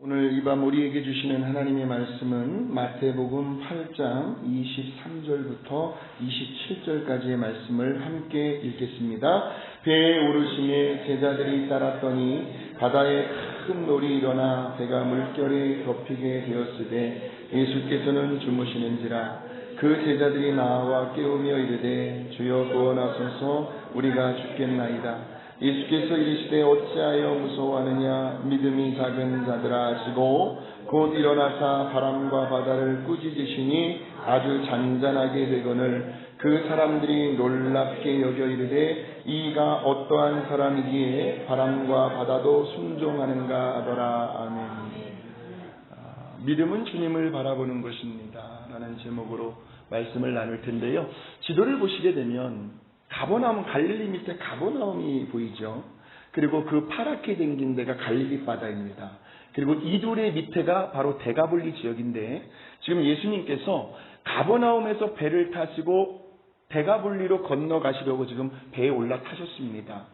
오늘 이 밤 우리에게 주시는 하나님의 말씀은 마태복음 8장 23절부터 27절까지의 말씀을 함께 읽겠습니다. 배에 오르심에 제자들이 따랐더니 바다에 큰 놀이 일어나 배가 물결에 덮이게 되었으되 예수께서는 주무시는지라. 그 제자들이 나와 깨우며 이르되 주여 구원하소서, 우리가 죽겠나이다. 예수께서 이르시되 어찌하여 무서워하느냐, 믿음이 작은 자들아 하시고 곧 일어나사 바람과 바다를 꾸짖으시니 아주 잔잔하게 되거늘 그 사람들이 놀랍게 여겨 이르되 이가 어떠한 사람이기에 바람과 바다도 순종하는가 하더라. 아멘. 믿음은 주님을 바라보는 것입니다 라는 제목으로 말씀을 나눌 텐데요, 지도를 보시게 되면 가버나움, 갈릴리 밑에 가버나움이 보이죠. 그리고 그 파랗게 생긴 데가 갈릴리 바다입니다. 그리고 이 둘의 밑에가 바로 데가볼리 지역인데, 지금 예수님께서 가버나움에서 배를 타시고 데가볼리로 건너가시려고 지금 배에 올라타셨습니다.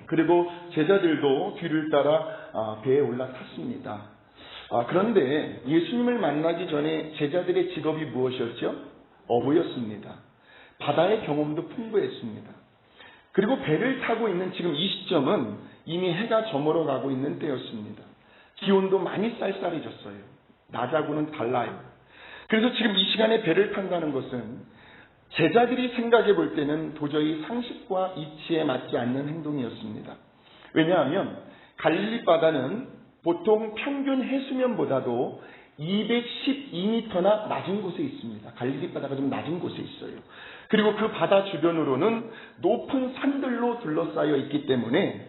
그리고 제자들도 뒤를 따라 배에 올라탔습니다. 그런데 예수님을 만나기 전에 제자들의 직업이 무엇이었죠? 어부였습니다. 바다의 경험도 풍부했습니다. 그리고 배를 타고 있는 지금 이 시점은 이미 해가 저물어 가고 있는 때였습니다. 기온도 많이 쌀쌀해졌어요. 낮하고는 달라요. 그래서 지금 이 시간에 배를 탄다는 것은 제자들이 생각해 볼 때는 도저히 상식과 이치에 맞지 않는 행동이었습니다. 왜냐하면 갈릴리 바다는 보통 평균 해수면보다도 212m나 낮은 곳에 있습니다. 갈릴리 바다가 좀 낮은 곳에 있어요. 그리고 그 바다 주변으로는 높은 산들로 둘러싸여 있기 때문에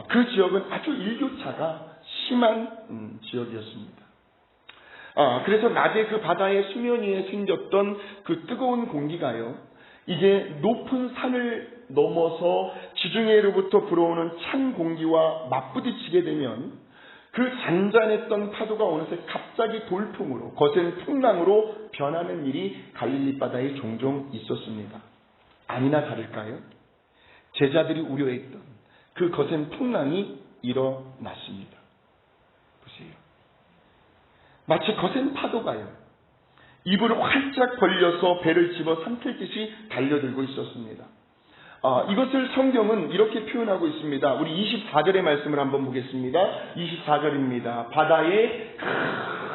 그 지역은 아주 일교차가 심한 지역이었습니다. 그래서 낮에 그 바다의 수면 위에 생겼던 그 뜨거운 공기가요, 이게 높은 산을 넘어서 지중해로부터 불어오는 찬 공기와 맞부딪히게 되면 그 잔잔했던 파도가 어느새 갑자기 돌풍으로, 거센 풍랑으로 변하는 일이 갈릴리 바다에 종종 있었습니다. 아니나 다를까요? 제자들이 우려했던 그 거센 풍랑이 일어났습니다. 보세요. 마치 거센 파도가요, 입을 활짝 벌려서 배를 집어 삼킬 듯이 달려들고 있었습니다. 이것을 성경은 이렇게 표현하고 있습니다. 우리 24절의 말씀을 한번 보겠습니다. 24절입니다. 바다에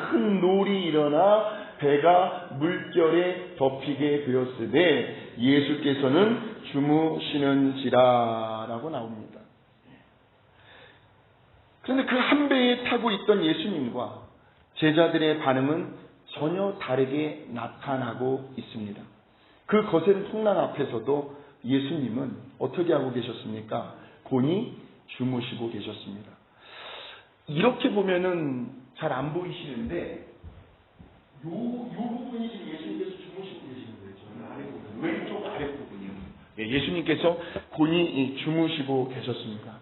큰 놀이 일어나 배가 물결에 덮이게 되었으되 예수께서는 주무시는지라 라고 나옵니다. 그런데 그 한 배에 타고 있던 예수님과 제자들의 반응은 전혀 다르게 나타나고 있습니다. 그 거센 풍랑 앞에서도 예수님은 어떻게 하고 계셨습니까? 곤히 주무시고 계셨습니다. 이렇게 보면은 잘 안 보이시는데 요 부분이 지금 예수님께서 주무시고 계시는 거예요. 아랫부분, 왼쪽 아랫부분이요. 예수님께서 곤히 주무시고 계셨습니다.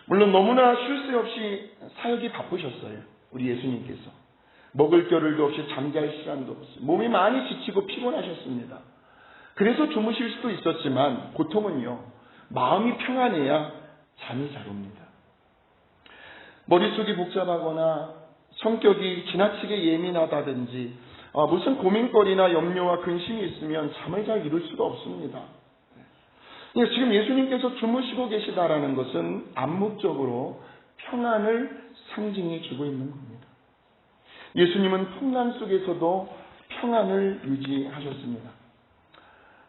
물론 너무나 쉴 새 없이 사역이 바쁘셨어요. 우리 예수님께서. 먹을 겨를도 없이 잠잘 시간도 없이 몸이 많이 지치고 피곤하셨습니다. 그래서 주무실 수도 있었지만 보통은요, 마음이 평안해야 잠이 잘 옵니다. 머릿속이 복잡하거나 성격이 지나치게 예민하다든지 무슨 고민거리나 염려와 근심이 있으면 잠을 잘 이룰 수가 없습니다. 지금 예수님께서 주무시고 계시다라는 것은 암묵적으로 평안을 상징해 주고 있는 겁니다. 예수님은 풍랑 속에서도 평안을 유지하셨습니다.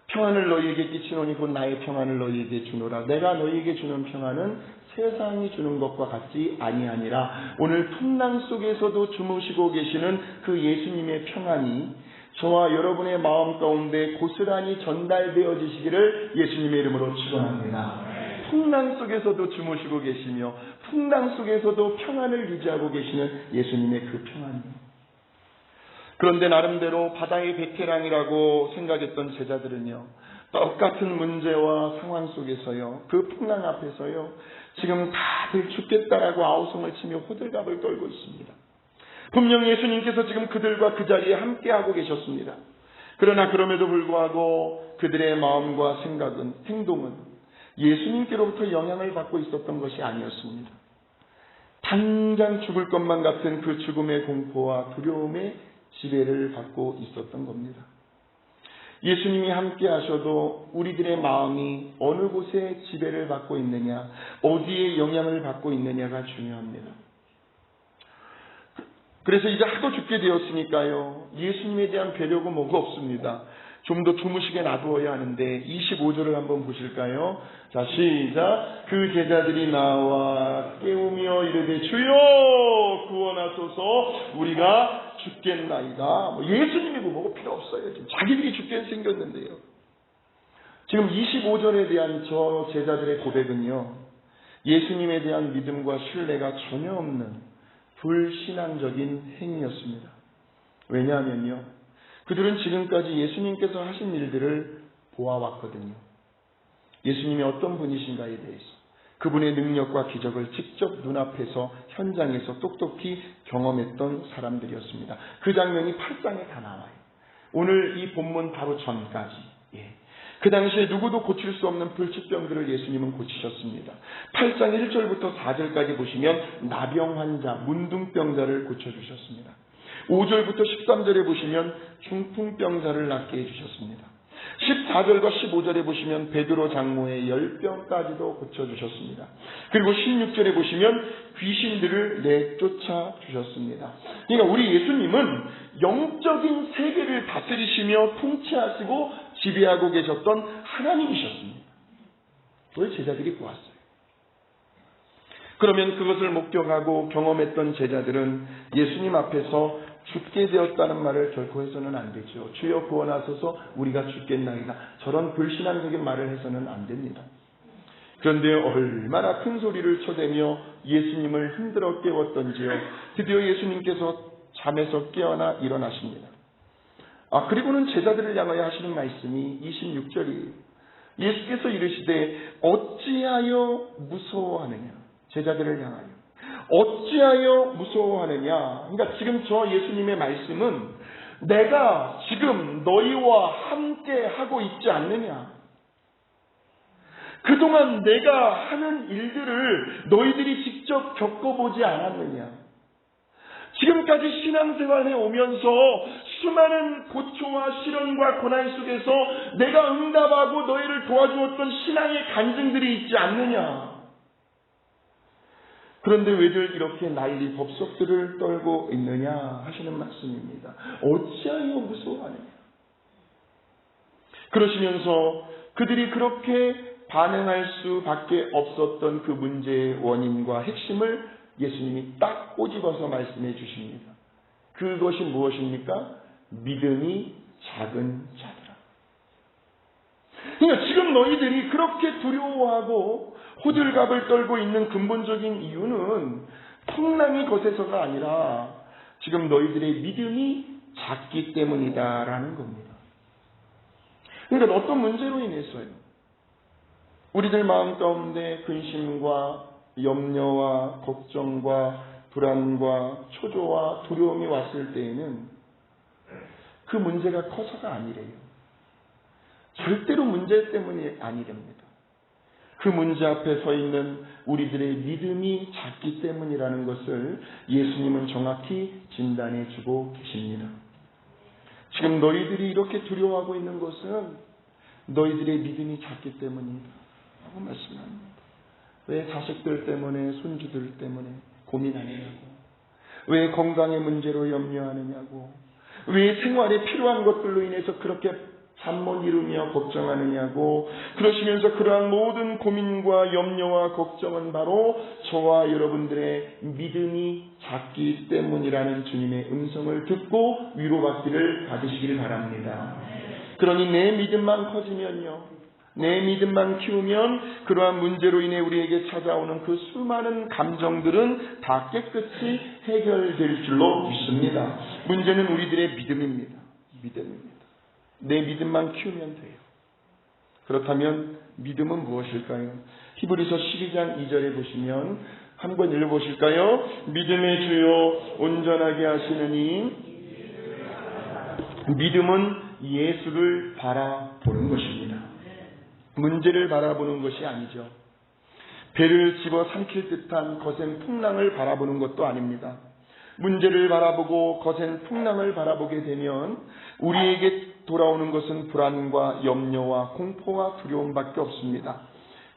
평안을 너희에게 끼치노니 곧 나의 평안을 너희에게 주노라. 내가 너희에게 주는 평안은 세상이 주는 것과 같지 아니하니라. 오늘 풍랑 속에서도 주무시고 계시는 그 예수님의 평안이 저와 여러분의 마음 가운데 고스란히 전달되어지시기를 예수님의 이름으로 축원합니다. 풍랑 속에서도 주무시고 계시며 풍랑 속에서도 평안을 유지하고 계시는 예수님의 그 평안이요. 그런데 나름대로 바다의 베테랑이라고 생각했던 제자들은요, 똑같은 문제와 상황 속에서요, 그 풍랑 앞에서요, 지금 다들 죽겠다라고 아우성을 치며 호들갑을 떨고 있습니다. 분명 예수님께서 지금 그들과 그 자리에 함께하고 계셨습니다. 그러나 그럼에도 불구하고 그들의 마음과 생각은, 행동은 예수님께로부터 영향을 받고 있었던 것이 아니었습니다. 당장 죽을 것만 같은 그 죽음의 공포와 두려움에 지배를 받고 있었던 겁니다. 예수님이 함께 하셔도 우리들의 마음이 어느 곳에 지배를 받고 있느냐, 어디에 영향을 받고 있느냐가 중요합니다. 그래서 이제 하고 죽게 되었으니까요, 예수님에 대한 배려가 뭐가 없습니다. 좀 더 드무시게 놔두어야 하는데 25절을 한번 보실까요? 자, 시작. 그 제자들이 나와 깨우며 이르되 주여 구원하소서 우리가 죽겠나이다. 예수님이고 뭐고 필요 없어요. 지금 자기들이 죽게 생겼는데요. 지금 25절에 대한 저 제자들의 고백은요, 예수님에 대한 믿음과 신뢰가 전혀 없는 불신앙적인 행위였습니다. 왜냐하면요, 그들은 지금까지 예수님께서 하신 일들을 보아왔거든요. 예수님이 어떤 분이신가에 대해서, 그분의 능력과 기적을 직접 눈앞에서 현장에서 똑똑히 경험했던 사람들이었습니다. 그 장면이 8장에 다 나와요. 오늘 이 본문 바로 전까지. 그 당시에 누구도 고칠 수 없는 불치병들을 예수님은 고치셨습니다. 8장 1절부터 4절까지 보시면 나병 환자, 문둥병자를 고쳐주셨습니다. 5절부터 13절에 보시면 중풍병자를 낫게 해주셨습니다. 14절과 15절에 보시면 베드로 장모의 열병까지도 고쳐주셨습니다. 그리고 16절에 보시면 귀신들을 내쫓아 주셨습니다. 그러니까 우리 예수님은 영적인 세계를 다스리시며 통치하시고 지배하고 계셨던 하나님이셨습니다. 그걸 제자들이 보았어요. 그러면 그것을 목격하고 경험했던 제자들은 예수님 앞에서 죽게 되었다는 말을 결코 해서는 안 되죠. 주여 구원하소서 우리가 죽겠나이다. 저런 불신앙적인 말을 해서는 안 됩니다. 그런데 얼마나 큰 소리를 쳐대며 예수님을 흔들어 깨웠던지요. 드디어 예수님께서 잠에서 깨어나 일어나십니다. 그리고는 제자들을 향하여 하시는 말씀이 26절이에요. 예수께서 이르시되 어찌하여 무서워하느냐. 제자들을 향하여 어찌하여 무서워하느냐. 그러니까 지금 저 예수님의 말씀은 내가 지금 너희와 함께 하고 있지 않느냐. 그동안 내가 하는 일들을 너희들이 직접 겪어보지 않았느냐. 지금까지 신앙생활에 오면서 수많은 고초와 시련과 고난 속에서 내가 응답하고 너희를 도와주었던 신앙의 간증들이 있지 않느냐. 그런데 왜들 이렇게 난리 법석들을 떨고 있느냐 하시는 말씀입니다. 어찌하여 무서워하느냐. 그러시면서 그들이 그렇게 반응할 수밖에 없었던 그 문제의 원인과 핵심을 예수님이 딱 꼬집어서 말씀해 주십니다. 그것이 무엇입니까? 믿음이 작은 자들아. 그러니까 지금 너희들이 그렇게 두려워하고 호들갑을 떨고 있는 근본적인 이유는 풍랑이 거세서가 아니라 지금 너희들의 믿음이 작기 때문이다라는 겁니다. 그러니까 어떤 문제로 인해서요, 우리들 마음 가운데 근심과 염려와 걱정과 불안과 초조와 두려움이 왔을 때에는 그 문제가 커서가 아니래요. 절대로 문제 때문이 아니랍니다. 그 문제 앞에 서 있는 우리들의 믿음이 작기 때문이라는 것을 예수님은 정확히 진단해 주고 계십니다. 지금 너희들이 이렇게 두려워하고 있는 것은 너희들의 믿음이 작기 때문이다 라고 말씀합니다. 왜 자식들 때문에, 손주들 때문에 고민하느냐고, 왜 건강의 문제로 염려하느냐고, 왜 생활에 필요한 것들로 인해서 그렇게 잠 못 이루며 걱정하느냐고. 그러시면서 그러한 모든 고민과 염려와 걱정은 바로 저와 여러분들의 믿음이 작기 때문이라는 주님의 음성을 듣고 위로받기를 받으시기를 바랍니다. 그러니 내 믿음만 커지면요, 내 믿음만 키우면 그러한 문제로 인해 우리에게 찾아오는 그 수많은 감정들은 다 깨끗이 해결될 줄로 믿습니다. 문제는 우리들의 믿음입니다. 믿음입니다. 내 믿음만 키우면 돼요. 그렇다면 믿음은 무엇일까요? 히브리서 12장 2절에 보시면 한번 읽어보실까요? 믿음의 주요 온전하게 하시느니. 믿음은 예수를 바라보는 것입니다. 문제를 바라보는 것이 아니죠. 배를 집어 삼킬 듯한 거센 풍랑을 바라보는 것도 아닙니다. 문제를 바라보고 거센 풍랑을 바라보게 되면 우리에게 돌아오는 것은 불안과 염려와 공포와 두려움밖에 없습니다.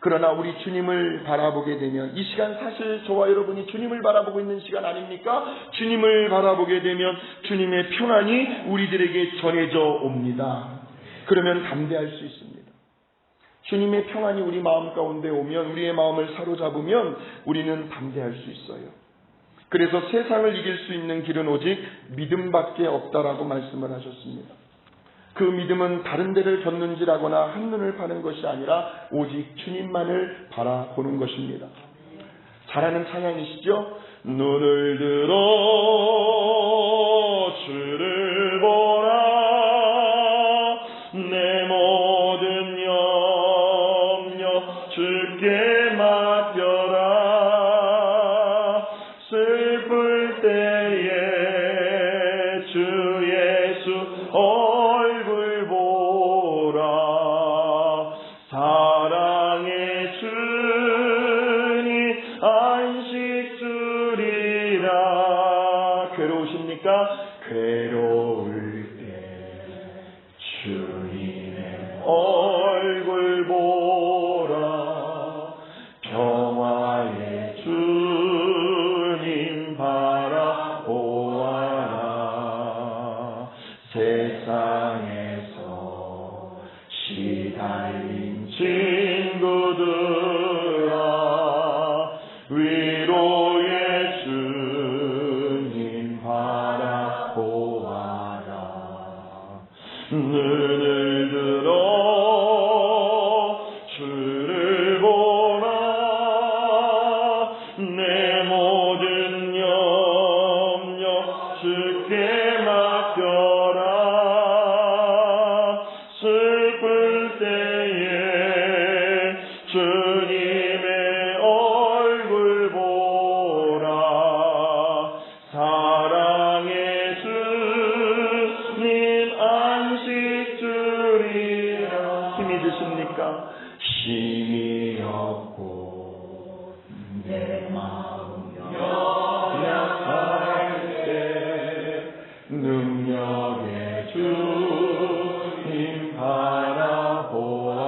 그러나 우리 주님을 바라보게 되면, 이 시간 사실 저와 여러분이 주님을 바라보고 있는 시간 아닙니까? 주님을 바라보게 되면 주님의 평안이 우리들에게 전해져 옵니다. 그러면 담대할 수 있습니다. 주님의 평안이 우리 마음 가운데 오면, 우리의 마음을 사로잡으면 우리는 담대할 수 있어요. 그래서 세상을 이길 수 있는 길은 오직 믿음밖에 없다라고 말씀을 하셨습니다. 그 믿음은 다른 데를 곁눈질하거나 한눈을 파는 것이 아니라 오직 주님만을 바라보는 것입니다. 잘하는 찬양이시죠? 눈을 들어 주를 보라, 내 모든 염려 주께 맡겨라. 슬플 때에 주 예수 얼굴 보라. 사랑의 주님 안식 주리라. 괴로우십니까? 괴로울 때 주님의 얼굴 보라. 평화의 주님 바라보아라. 세상에서 시달린 친구들아, 위로의 주님 바라보아라. 눈을 들어 주를 보라, 내 모든 염려 주께 맡겨라. 슬플 때에 주님의 얼굴 보라. 사랑의 주님 안식 주리라. 힘이 드십니까? 힘이 없고 내 마음 연약할 때 능력의 주님 바라보아라.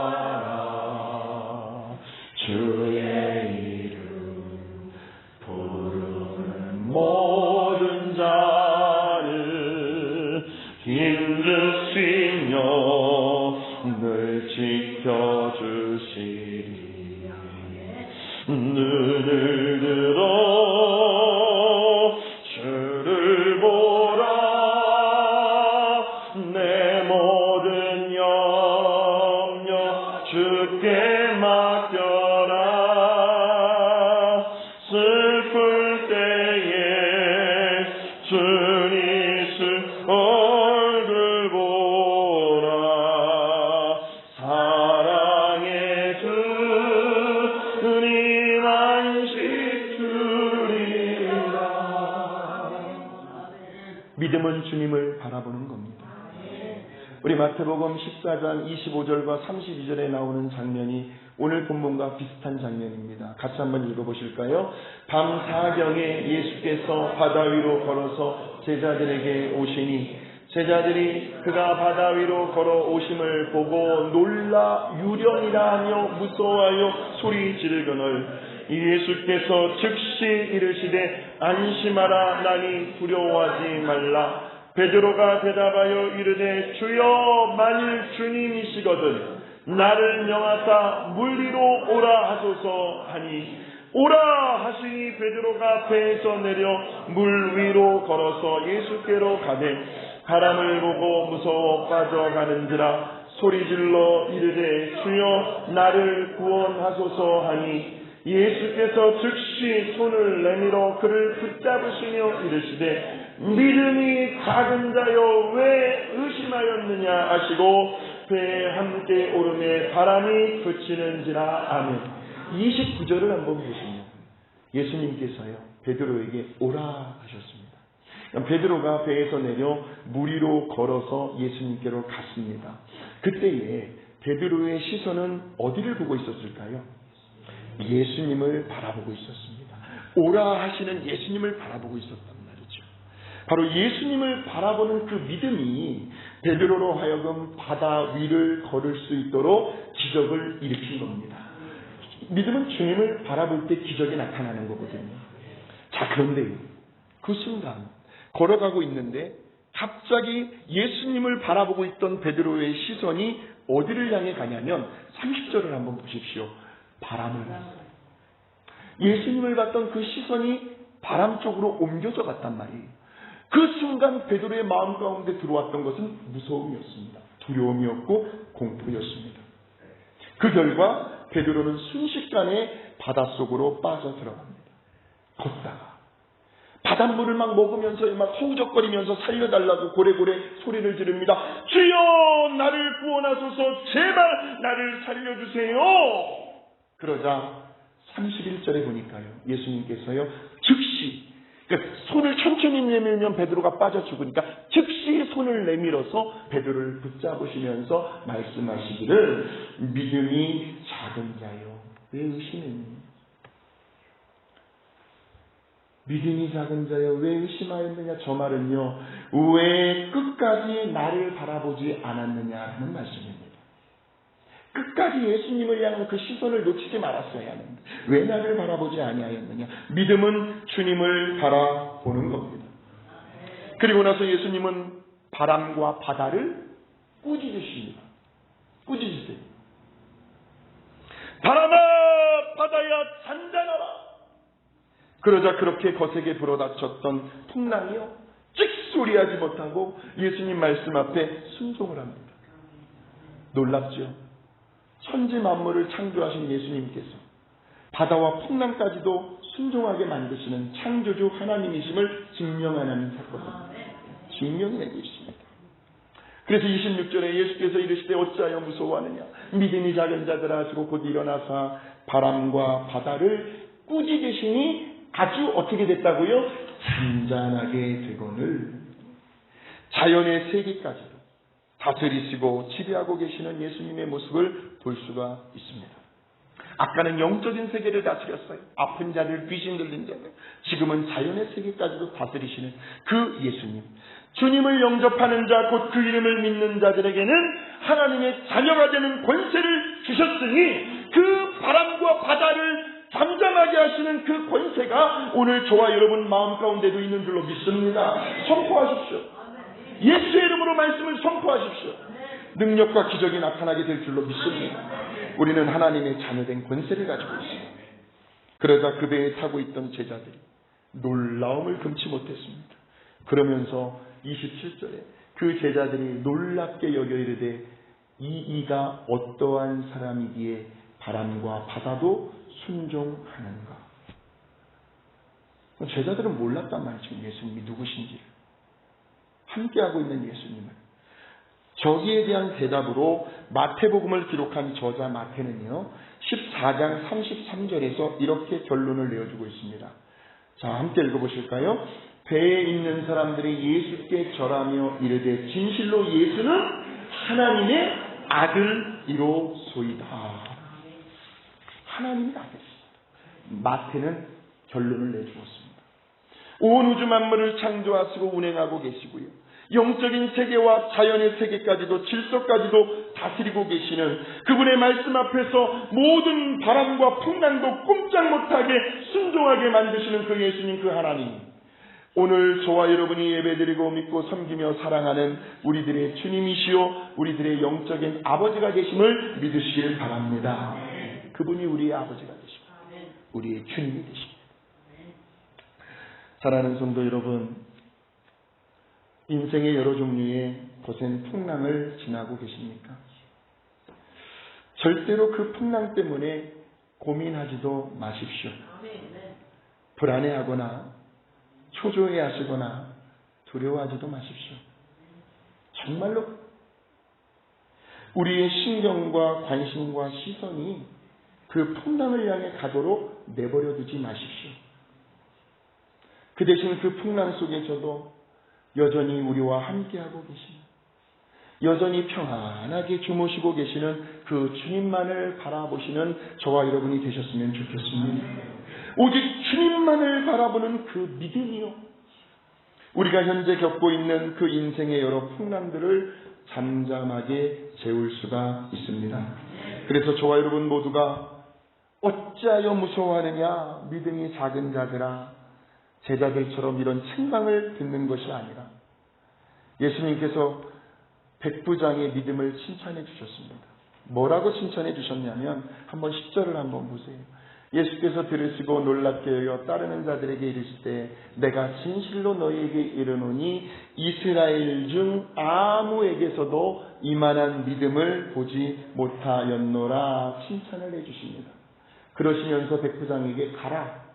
주의 이름 부르는 모든 자를 힘주시며 늘 지켜주시리. 눈을 들어 주를 보라, 내 모든 염려 주께 맡겨라. 슬플 때에 주님 얼굴 보라. 사랑의 주님 안식 주리라. 믿음은 주님을 바라보는 겁니다. 우리 마태복음 14장 25절과 32절에 나오는 장면이 오늘 본문과 비슷한 장면입니다. 같이 한번 읽어보실까요? 밤 4경에 예수께서 바다 위로 걸어서 제자들에게 오시니 제자들이 그가 바다 위로 걸어오심을 보고 놀라 유령이라 하며 무서워하여 소리 지르거늘 예수께서 즉시 이르시되 안심하라, 나니 두려워하지 말라. 베드로가 대답하여 이르되 주여, 만일 주님이시거든 나를 명하사 물 위로 오라 하소서 하니, 오라 하시니 베드로가 배에서 내려 물 위로 걸어서 예수께로 가되 바람을 보고 무서워 빠져가는지라 소리질러 이르되 주여, 나를 구원하소서 하니 예수께서 즉시 손을 내밀어 그를 붙잡으시며 이르시되 믿음이 작은 자여 왜 의심하였느냐 하시고 배에 함께 오르매 바람이 그치는지라. 아멘. 29절을 한번 보시면 예수님께서요 베드로에게 오라 하셨습니다. 베드로가 배에서 내려 물 위로 걸어서 예수님께로 갔습니다. 그때에 베드로의 시선은 어디를 보고 있었을까요? 예수님을 바라보고 있었습니다. 오라 하시는 예수님을 바라보고 있었단 말이죠. 바로 예수님을 바라보는 그 믿음이 베드로로 하여금 바다 위를 걸을 수 있도록 기적을 일으킨 겁니다. 믿음은 주님을 바라볼 때 기적이 나타나는 거거든요. 자, 그런데 그 순간 걸어가고 있는데 갑자기 예수님을 바라보고 있던 베드로의 시선이 어디를 향해 가냐면 30절을 한번 보십시오. 바람을. 예수님을 봤던 그 시선이 바람 쪽으로 옮겨져 갔단 말이에요. 그 순간 베드로의 마음 가운데 들어왔던 것은 무서움이었습니다. 두려움이었고 공포였습니다. 그 결과 베드로는 순식간에 바닷속으로 빠져 들어갑니다. 걷다가 바닷물을 막 먹으면서 막 허우적거리면서 살려달라고 고래고래 소리를 지릅니다. 주여 나를 구원하소서, 제발 나를 살려주세요. 그러자 31절에 보니까요, 예수님께서요 즉시, 그러니까 손을 천천히 내밀면 베드로가 빠져 죽으니까 즉시 손을 내밀어서 베드로를 붙잡으시면서 말씀하시기를 믿음이 작은 자요 왜 의심했니? 믿음이 작은 자여 왜 의심하였느냐? 저 말은요, 왜 끝까지 나를 바라보지 않았느냐 하는 말씀입니다. 끝까지 예수님을 향한 그 시선을 놓치지 말았어야 하는데 왜 나를 바라보지 아니하였느냐? 믿음은 주님을 바라보는 겁니다. 그리고 나서 예수님은 바람과 바다를 꾸짖으십니다. 꾸짖으세요. 바람아 바다야 잔잔하라. 그러자 그렇게 거세게 불어닥쳤던 풍랑이요 찍소리하지 못하고 예수님 말씀 앞에 순종을 합니다. 놀랍죠? 천지 만물을 창조하신 예수님께서 바다와 풍랑까지도 순종하게 만드시는 창조주 하나님이심을 증명하는 사건입니다. 증명해내고 있습니다. 그래서 26절에 예수께서 이르시되 어찌하여 무서워하느냐? 믿음이 작은 자들아 하시고 곧 일어나사 바람과 바다를 꾸짖으시니 아주 어떻게 됐다고요? 잔잔하게 되거늘. 자연의 세계까지도 다스리시고 지배하고 계시는 예수님의 모습을 볼 수가 있습니다. 아까는 영적인 세계를 다스렸어요. 아픈 자들, 귀신 들린 자들. 지금은 자연의 세계까지도 다스리시는 그 예수님. 주님을 영접하는 자, 곧 그 이름을 믿는 자들에게는 하나님의 자녀가 되는 권세를 주셨으니 그 바람과 바다를 잠잠하게 하시는 그 권세가 오늘 저와 여러분 마음 가운데도 있는 줄로 믿습니다. 선포하십시오. 예수의 이름으로 말씀을 선포하십시오. 능력과 기적이 나타나게 될 줄로 믿습니다. 우리는 하나님의 자녀된 권세를 가지고 있습니다. 그러자 그 배에 타고 있던 제자들이 놀라움을 금치 못했습니다. 그러면서 27절에 그 제자들이 놀랍게 여겨 이르되 이가 어떠한 사람이기에 바람과 바다도 순종하는가. 제자들은 몰랐단 말이죠. 예수님이 누구신지를. 함께하고 있는 예수님을. 저기에 대한 대답으로 마태복음을 기록한 저자 마태는요 14장 33절에서 이렇게 결론을 내어주고 있습니다. 자, 함께 읽어보실까요? 배에 있는 사람들이 예수께 절하며 이르되 진실로 예수는 하나님의 아들이로소이다. 하나님의 아들이십니다. 마태는 결론을 내주었습니다. 온 우주 만물을 창조하시고 운행하고 계시고요. 영적인 세계와 자연의 세계까지도 질서까지도 다스리고 계시는 그분의 말씀 앞에서 모든 바람과 풍랑도 꼼짝 못하게 순종하게 만드시는 그 예수님, 그 하나님. 오늘 저와 여러분이 예배드리고 믿고 섬기며 사랑하는 우리들의 주님이시요 우리들의 영적인 아버지가 되심을 믿으시길 바랍니다. 그분이 우리의 아버지가 되시고 우리의 주님이 되십니다. 사랑하는 성도 여러분, 인생의 여러 종류의 거센 풍랑을 지나고 계십니까? 절대로 그 풍랑 때문에 고민하지도 마십시오. 불안해하거나 초조해하시거나 두려워하지도 마십시오. 정말로 우리의 신경과 관심과 시선이 그 풍랑을 향해 가도록 내버려 두지 마십시오. 그 대신 그 풍랑 속에서도 여전히 우리와 함께하고 계십니다. 여전히 평안하게 주무시고 계시는 그 주님만을 바라보시는 저와 여러분이 되셨으면 좋겠습니다. 오직 주님만을 바라보는 그 믿음이요, 우리가 현재 겪고 있는 그 인생의 여러 풍랑들을 잠잠하게 재울 수가 있습니다. 그래서 저와 여러분 모두가 어찌하여 무서워하느냐, 믿음이 작은 자들아, 제자들처럼 이런 책망을 듣는 것이 아니라 예수님께서 백부장의 믿음을 칭찬해 주셨습니다. 뭐라고 칭찬해 주셨냐면 한번 10절을 한번 보세요. 예수께서 들으시고 놀랍게 여겨 따르는 자들에게 이르시되 내가 진실로 너희에게 이르노니 이스라엘 중 아무에게서도 이만한 믿음을 보지 못하였노라 칭찬을 해 주십니다. 그러시면서 백부장에게 가라,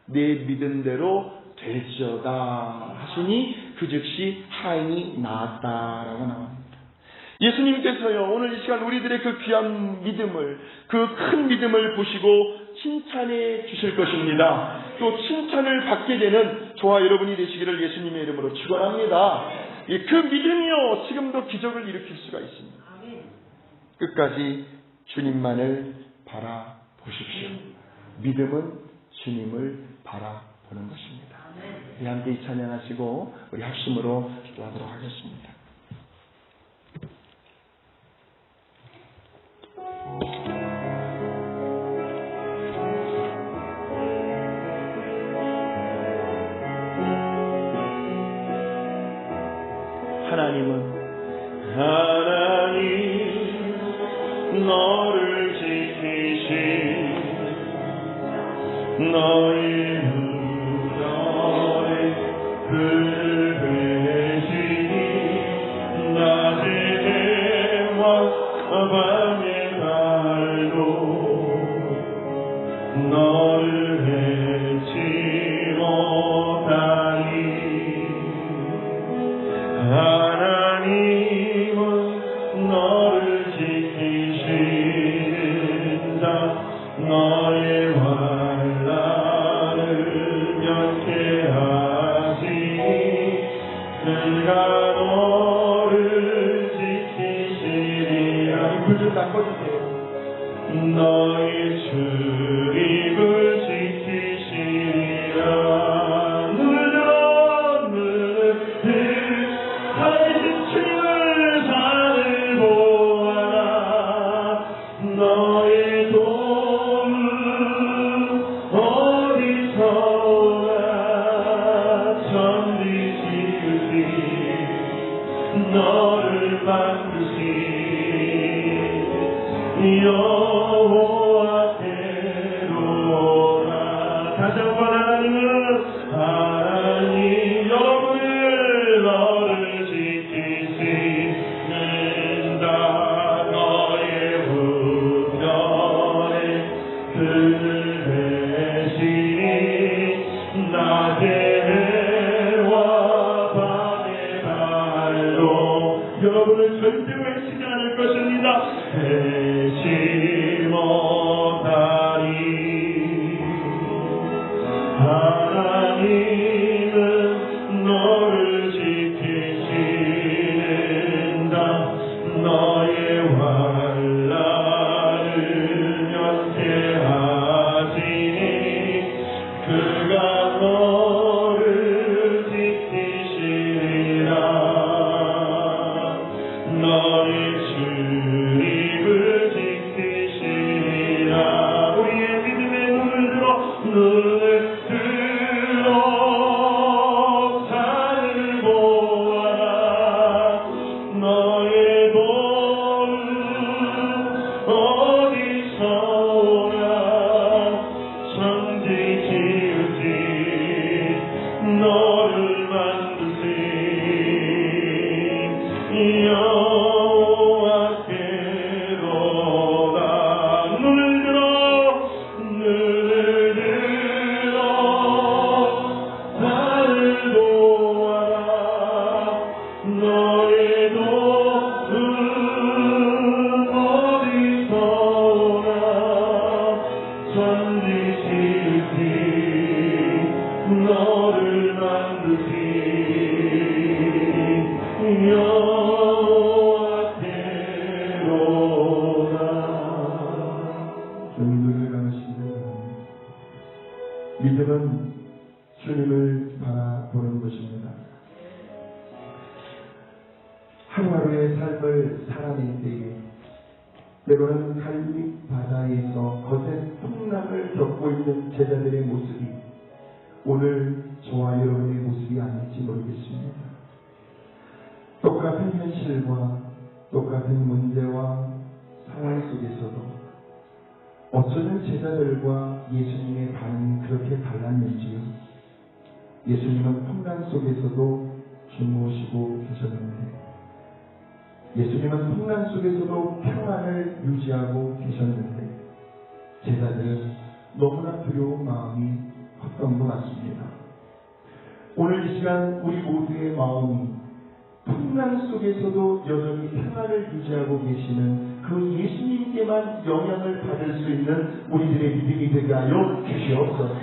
내 믿음대로 될지어다 하시니 그 즉시 하인이 나았다라고 나옵니다. 예수님께서요, 오늘 이 시간 우리들의 그 귀한 믿음을, 그 큰 믿음을 보시고 칭찬해 주실 것입니다. 또 칭찬을 받게 되는 저와 여러분이 되시기를 예수님의 이름으로 축원합니다. 그 믿음이요, 지금도 기적을 일으킬 수가 있습니다. 끝까지 주님만을 바라보십시오. 믿음은 주님을 바라보는 것입니다. 함께 이 찬양하시고 우리 합심으로 기도하도록 하겠습니다. 하나님 너를 지키신 너의 은혜의 불배시니 낮의 해와 밤의 달도 너를 해치 못하니 하나님은 너를 지키신다. 너의 환난을 면케하시니 그가 너를 지키시리라. 불 좀 닦아주세요. 너의 출입을 지키시리라. 너를 만드신 여호와께로라. 다시 한번 하나님 여러분을 너를 지키시는다. 너의 우편에 들으시니 낮에 여러분을 절대 외치지 않을 것입니다. 해치 못하리. 하나님은 너를 지키신다. 너의 환난을 면케하시니 그가 너를 지키시리라. 너의 출입을 지키시리라. 우리의 믿음의 눈을 들어 산을 보아라. 너의 도는 어디서 오나. 천지 지으신 너를 만드신 여호와께로다. 눈을 들어 나를 보아라. 너의 도는 어디서 오나. 천지 지으신 너를 만드신 평화로의 삶을 살아낼 때에 때로는 갈립 바다에서 거센 풍랑을 겪고 있는 제자들의 모습이 오늘 저와 여러분의 모습이 아닐지 모르겠습니다. 똑같은 현실과 똑같은 문제와 상황 속에서도 어쩌면 제자들과 예수님의 반응이 그렇게 달랐는지요. 예수님은 풍랑 속에서도 주무시고 계셨는데, 예수님은 풍랑 속에서도 평안을 유지하고 계셨는데, 제자들은 너무나 두려운 마음이 컸던 것 같습니다. 오늘 이 시간 우리 모두의 마음이 풍랑 속에서도 여전히 평안을 유지하고 계시는 그 예수님께만 영향을 받을 수 있는 우리들의 믿음이 되게 하여 주시옵소서.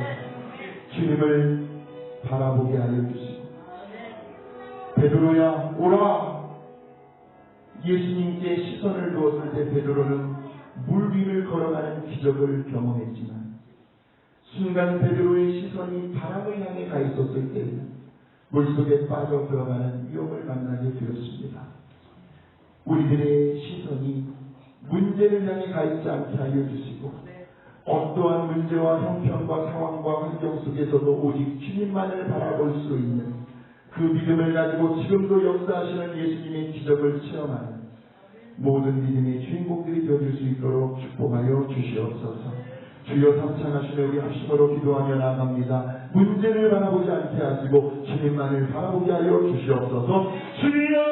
주님을 바라보게 하여 주시고, 베드로야 오라. 예수님께 시선을 두었을 때 베드로는 물 위를 걸어가는 기적을 경험했지만, 순간 베드로의 시선이 바람을 향해 가 있었을 때는 물속에 빠져 들어가는 위험을 만나게 되었습니다. 우리들의 시선이 문제를 향해 가 있지 않게 하여 주시고, 어떠한 문제와 형편과 상황과 환경 속에서도 오직 주님만을 바라볼 수 있는 그 믿음을 가지고 지금도 역사하시는 예수님의 기적을 체험하는 모든 믿음의 주인공들이 되어줄 수 있도록 축복하여 주시옵소서. 주여 삼창하시며 우리 합심으로 기도하며 나아갑니다. 문제를 바라보지 않게 하시고 주님만을 바라보게 하여 주시옵소서. 주여